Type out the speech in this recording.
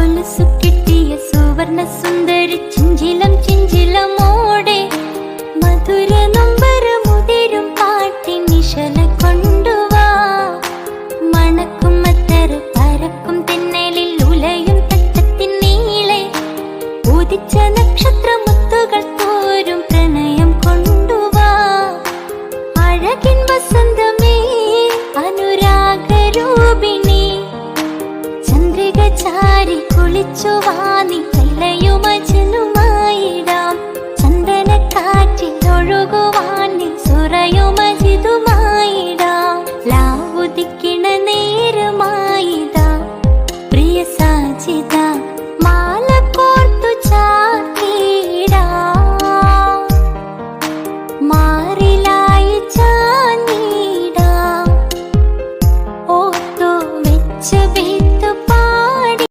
കൊലുസു കിട്ടിയ സുവർണ സുന്ദരി ചിഞ്ചിലം ചിഞ്ചിലമോടെ മധുര നൊമ്പര മുതിരും പാട്ടി നിശല കൊണ്ടുവാ. മണക്കും മത്തറ് പരക്കും തെന്നലിൽ ഉലയും തട്ടത്തിൻ നീളെ ഉദിച്ച നക്ഷത്രമുത്തുകൾ തോരും പ്രണയം കൊണ്ടുവാ. അഴകിൻ വസന്തമേ അനുരാഗരൂപിണി ചന്ദ്രിക ചാരി കുളിച്ചുവാനി കല്ലയുമജനുമായിടാം. ചന്ദനക്കാറ്റിൽ ഒഴുകുവാനി സുറയുമജിതുമായിടാം. ലാവുദിക്കിണ നേരമായിതാ പ്രിയ സാജിത